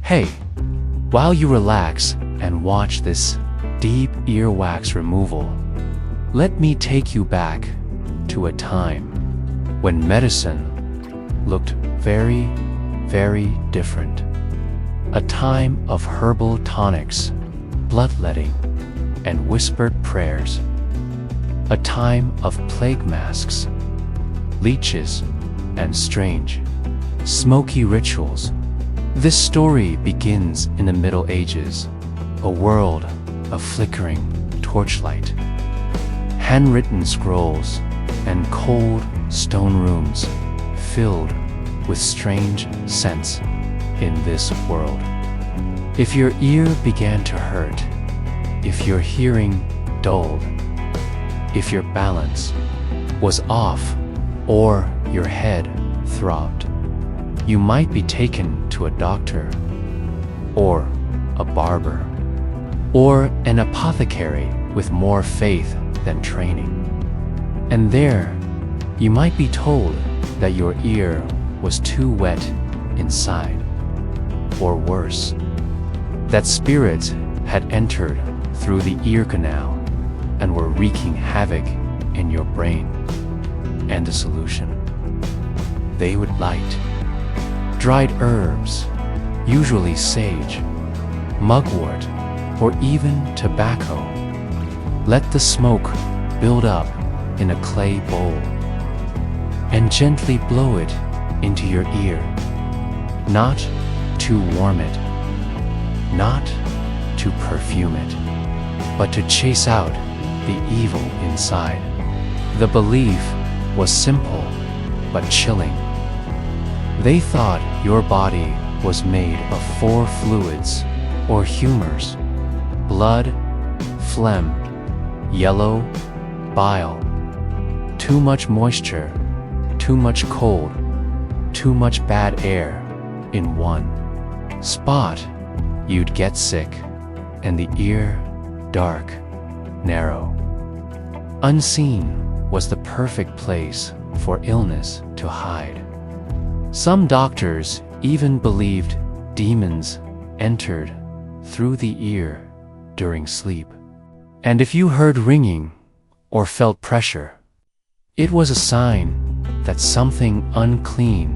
Hey, while you relax and watch this deep earwax removal, let me take you back to a time when medicine looked very, very different. A time of herbal tonics, bloodletting, and whispered prayers. A time of plague masks, leeches, and strange, smoky rituals. This story begins in the Middle Ages, a world of flickering torchlight, handwritten scrolls, and cold stone rooms filled with strange scents in this world. If your ear began to hurt, if your hearing dulled, if your balance was off, or your head throbbed, you might be taken to a doctor, or a barber, or an apothecary with more faith than training. And there, you might be told that your ear was too wet inside, or worse, that spirits had entered through the ear canal and were wreaking havoc in your brain. And the solution? They would light dried herbs, usually sage, mugwort, or even tobacco. Let the smoke build up in a clay bowl and gently blow it into your ear, not to warm it, not to perfume it, but to chase out the evil inside. The belief was simple but chilling. They thought your body was made of 4 fluids or humors: blood, phlegm, yellow, bile. Too much moisture, too much cold, too much bad air in one spot, you'd get sick, and the ear dark, narrow. Unseen was the perfect place for illness to hide. Some doctors even believed demons entered through the ear during sleep. And if you heard ringing or felt pressure, it was a sign that something unclean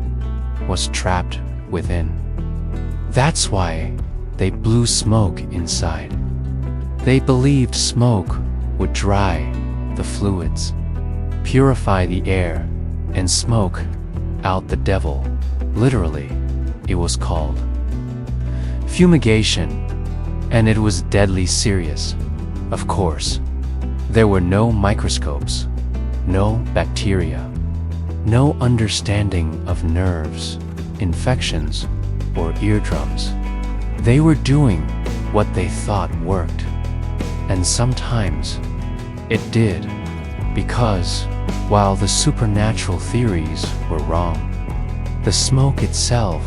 was trapped within. That's why they blew smoke inside. They believed smoke would dry the fluids, purify the air, and smoke out the devil. Literally, it was called fumigation, and it was deadly serious. Of course, there were no microscopes, no bacteria, no understanding of nerves, infections, or eardrums. They were doing what they thought worked, and sometimes it did, because while the supernatural theories were wrong, the smoke itself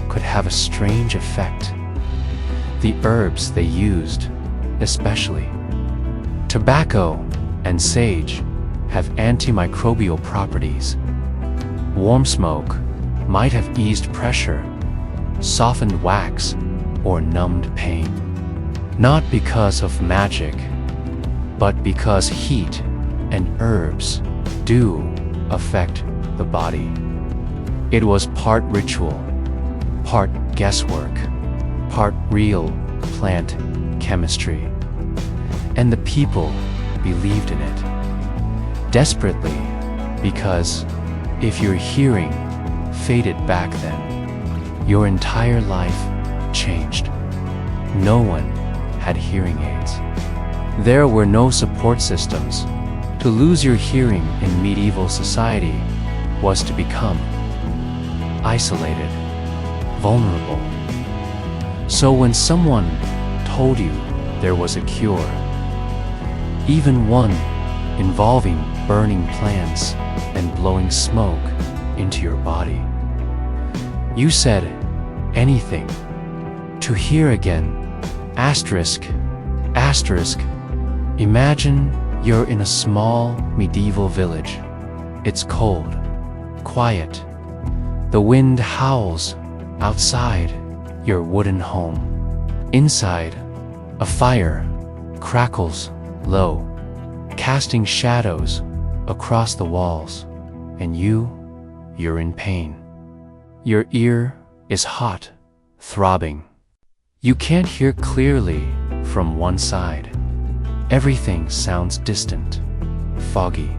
could have a strange effect. The herbs they used, especially tobacco and sage, have antimicrobial properties. Warm smoke might have eased pressure, softened wax, or numbed pain. Not because of magic, but because heat and herbs do affect the body. It was part ritual, part guesswork, part real plant chemistry. And the people believed in it desperately, because if your hearing faded back then, your entire life changed. No one had hearing aids. There were no support systems. To lose your hearing in medieval society was to become isolated, vulnerable. So when someone told you there was a cure, even one involving burning plants and blowing smoke into your body, you said anything to hear again. Asterisk, asterisk. Imagine you're in a small medieval village. It's cold, quiet. The wind howls outside, your wooden home. Inside, a fire crackles low, casting shadows across the walls, and you're in pain. Your ear is hot, throbbing. You can't hear clearly from one side. Everything sounds distant, foggy,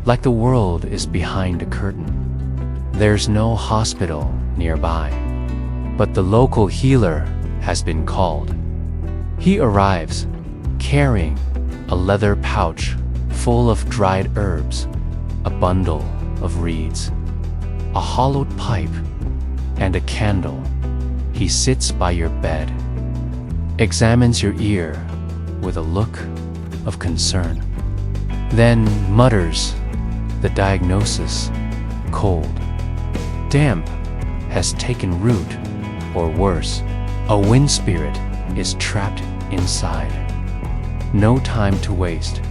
like the world is behind a curtain. There's no hospital nearby, but the local healer has been called. He arrives, carrying a leather pouch full of dried herbs, a bundle of reeds, a hollowed pipe, and a candle. He sits by your bed, examines your ear with a look of concern, then mutters the diagnosis: cold. Damp has taken root, or worse, a wind spirit is trapped inside. No time to waste.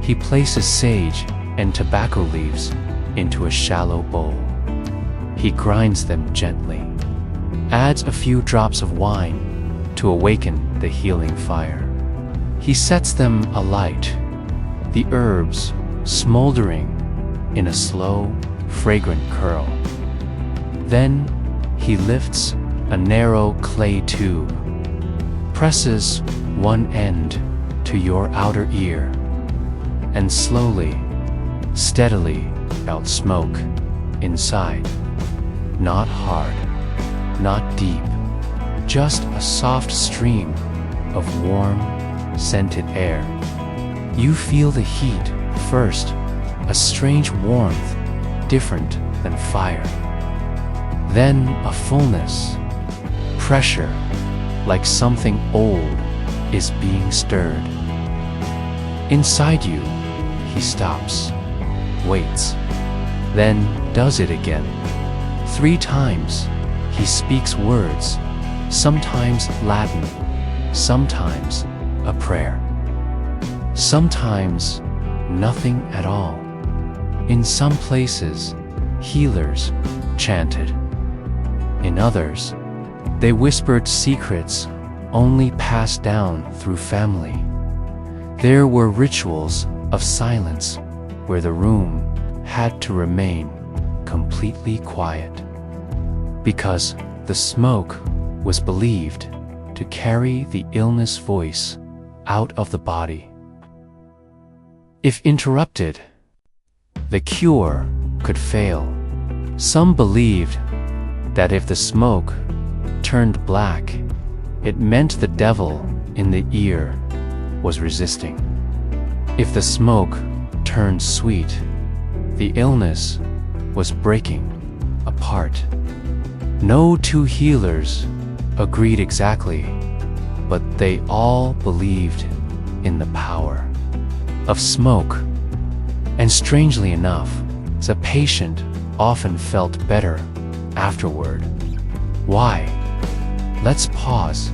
He places sage and tobacco leaves into a shallow bowl. He grinds them gently, adds a few drops of wine to awaken the healing fire. He sets them alight, the herbs smoldering in a slow, fragrant curl. Then he lifts a narrow clay tube, presses one end to your outer ear, and slowly, steadily out smoke inside. Not hard, not deep, just a soft stream of warm, scented air. You feel the heat first, a strange warmth, different than fire. Then a fullness, pressure, like something old is being stirred. Inside you, he stops, waits, then does it again. 3 times, he speaks words, sometimes Latin, sometimes a prayer, sometimes nothing at all. In some places, healers chanted. In others, they whispered secrets only passed down through family. There were rituals of silence where the room had to remain completely quiet, because the smoke was believed to carry the illness voice out of the body. If interrupted, the cure could fail. Some believed that if the smoke turned black, it meant the devil in the ear was resisting. If the smoke turned sweet, the illness was breaking apart. No 2 healers agreed exactly, but they all believed in the power of smoke. And strangely enough, the patient often felt better afterward. Why? Let's pause.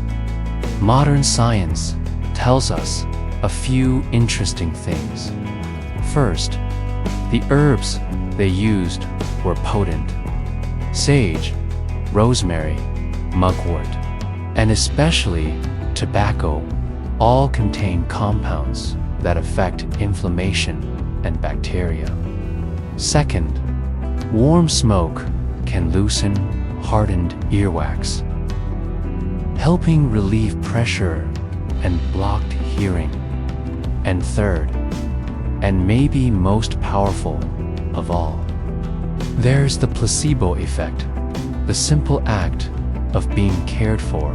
Modern science tells us a few interesting things. First, the herbs they used were potent. Sage, rosemary, mugwort, and especially tobacco all contain compounds that affect inflammation and bacteria. Second, warm smoke can loosen hardened earwax, helping relieve pressure and blocked hearing. And third, and maybe most powerful of all, there's the placebo effect, the simple act of being cared for,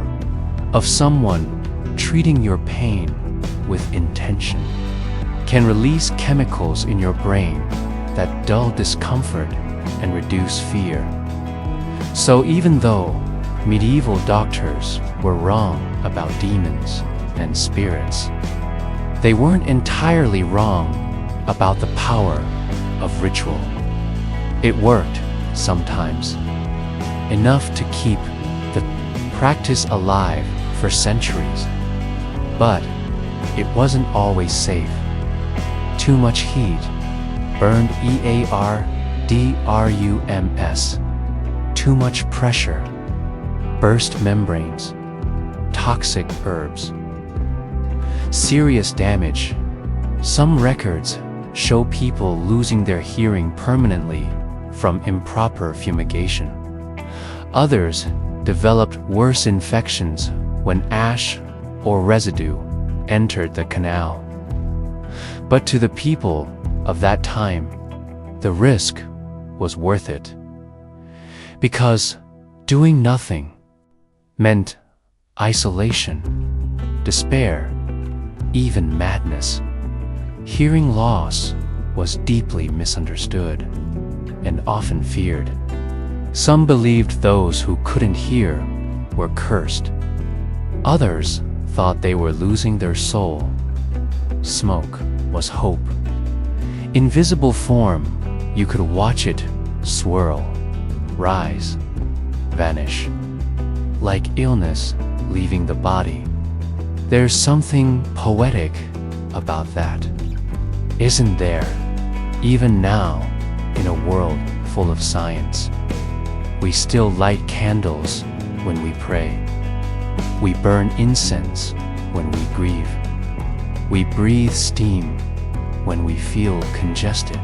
of someone treating your pain with intention, can release chemicals in your brain that dull discomfort and reduce fear. So even though medieval doctors were wrong about demons and spirits, they weren't entirely wrong about the power of ritual. It worked sometimes, enough to keep the practice alive for centuries. But it wasn't always safe. Too much heat burned EARDRUMS. Too much pressure burst membranes, toxic herbs. Serious damage. Some records show people losing their hearing permanently from improper fumigation. Others developed worse infections when ash or residue entered the canal. But to the people of that time, the risk was worth it. Because doing nothing meant isolation, despair, even madness. Hearing loss was deeply misunderstood and often feared. Some believed those who couldn't hear were cursed. Others thought they were losing their soul. Smoke was hope. Invisible form, you could watch it swirl, rise, vanish. Like illness leaving the body. There's something poetic about that, isn't there? Even now, in a world full of science, we still light candles when we pray. We burn incense when we grieve. We breathe steam when we feel congested.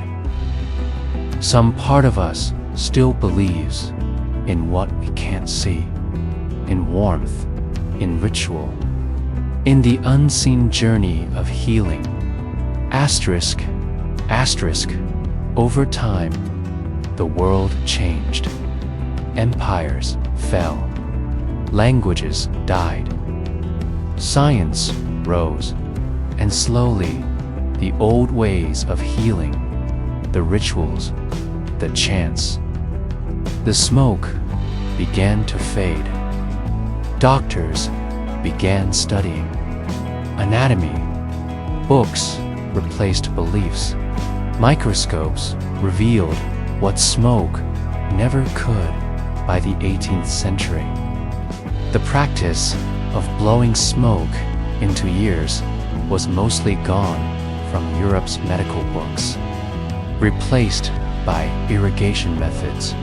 Some part of us still believes in what we can't see, in warmth, in ritual, in the unseen journey of healing. Asterisk, asterisk, over time, the world changed. Empires fell. Languages died. Science rose. And slowly, the old ways of healing, the rituals, the chants, the smoke began to fade. Doctors began studying. Anatomy, books replaced beliefs. Microscopes revealed what smoke never could by the 18th century. The practice of blowing smoke into ears was mostly gone from Europe's medical books, replaced by irrigation methods,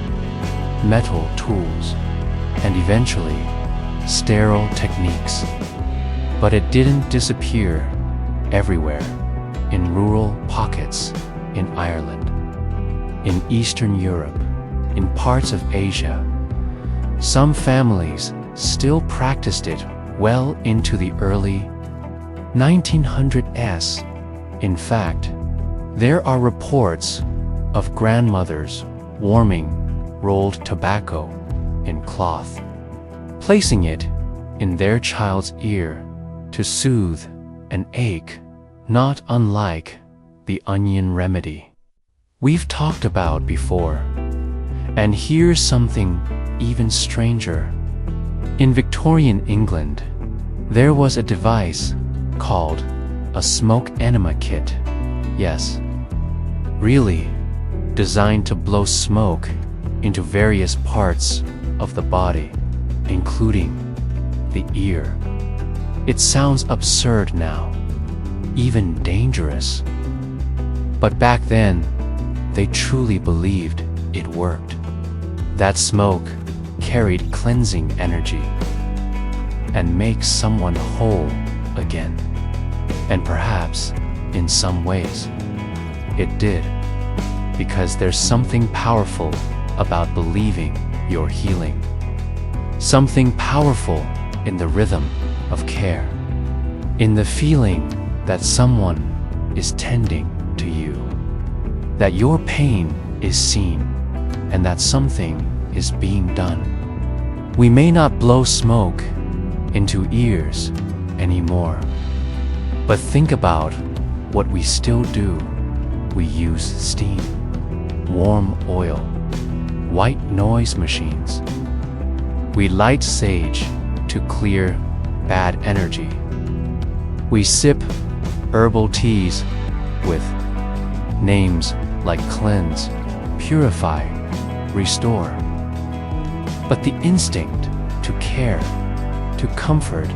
metal tools, and eventually sterile techniques. But it didn't disappear everywhere. In rural pockets, in Ireland, in Eastern Europe, in parts of Asia, some families still practiced it well into the early 1900s. In fact, there are reports of grandmothers warming rolled tobacco in cloth, placing it in their child's ear to soothe an ache, not unlike the onion remedy we've talked about before. And here's something even stranger. In Victorian England, there was a device called a smoke enema kit. Yes, really, designed to blow smoke into various parts of the body, including the ear. It sounds absurd now, even dangerous. But back then, they truly believed it worked. That smoke carried cleansing energy and makes someone whole again. And perhaps, in some ways, it did, because there's something powerful about believing you're healing. Something powerful in the rhythm of care, in the feeling that someone is tending to you, that your pain is seen, and that something is being done. We may not blow smoke into ears anymore, but think about what we still do. We use steam, warm oil, white noise machines. We light sage to clear bad energy. We sip herbal teas with names like cleanse, purify, restore. But the instinct to care, to comfort,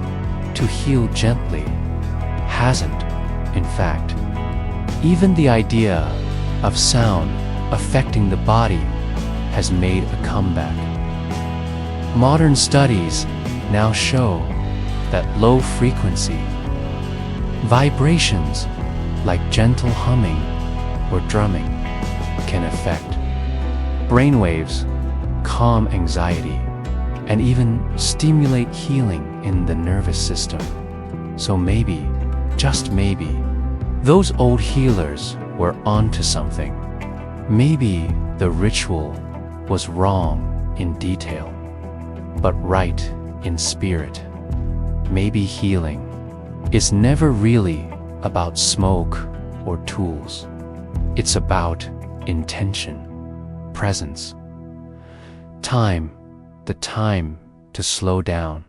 to heal gently hasn't. In fact, even the idea of sound affecting the body has made a comeback. Modern studies now show that low frequency vibrations like gentle humming or drumming can affect brainwaves, calm anxiety, and even stimulate healing in the nervous system. So maybe, just maybe, those old healers were onto something. Maybe the ritual was wrong in detail, but right in spirit. Maybe healing is never really about smoke or tools. It's about intention, presence, time, the time to slow down,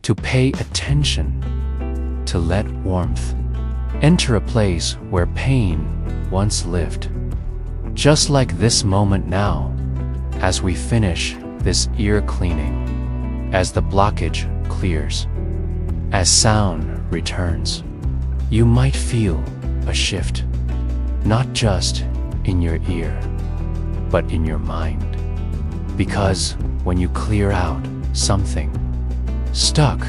to pay attention, to let warmth enter a place where pain once lived. Just like this moment now, as we finish this ear cleaning, as the blockage clears, as sound returns, you might feel a shift, not just in your ear, but in your mind. Because when you clear out something stuck,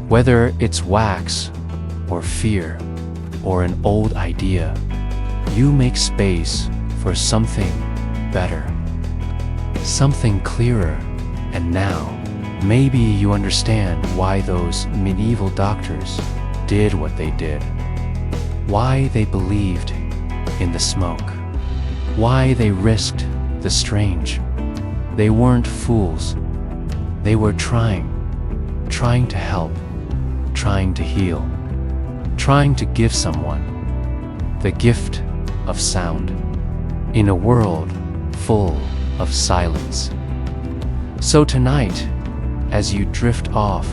whether it's wax or fear or an old idea, you make space for something better, something clearer. And now, maybe you understand why those medieval doctors did what they did, why they believed in the smoke, why they risked the strange. They weren't fools. They were trying to help, trying to heal, trying to give someone the gift of sound in a world full of silence. So tonight, as you drift off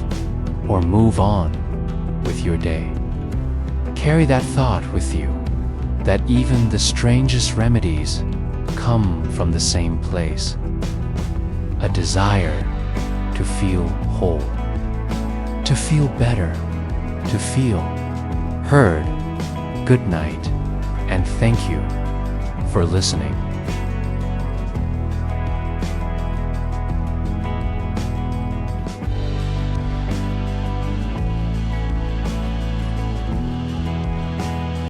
or move on with your day, carry that thought with you, that even the strangest remedies come from the same place, a desire to feel whole, to feel better, to feel heard. Good night, and thank you for listening.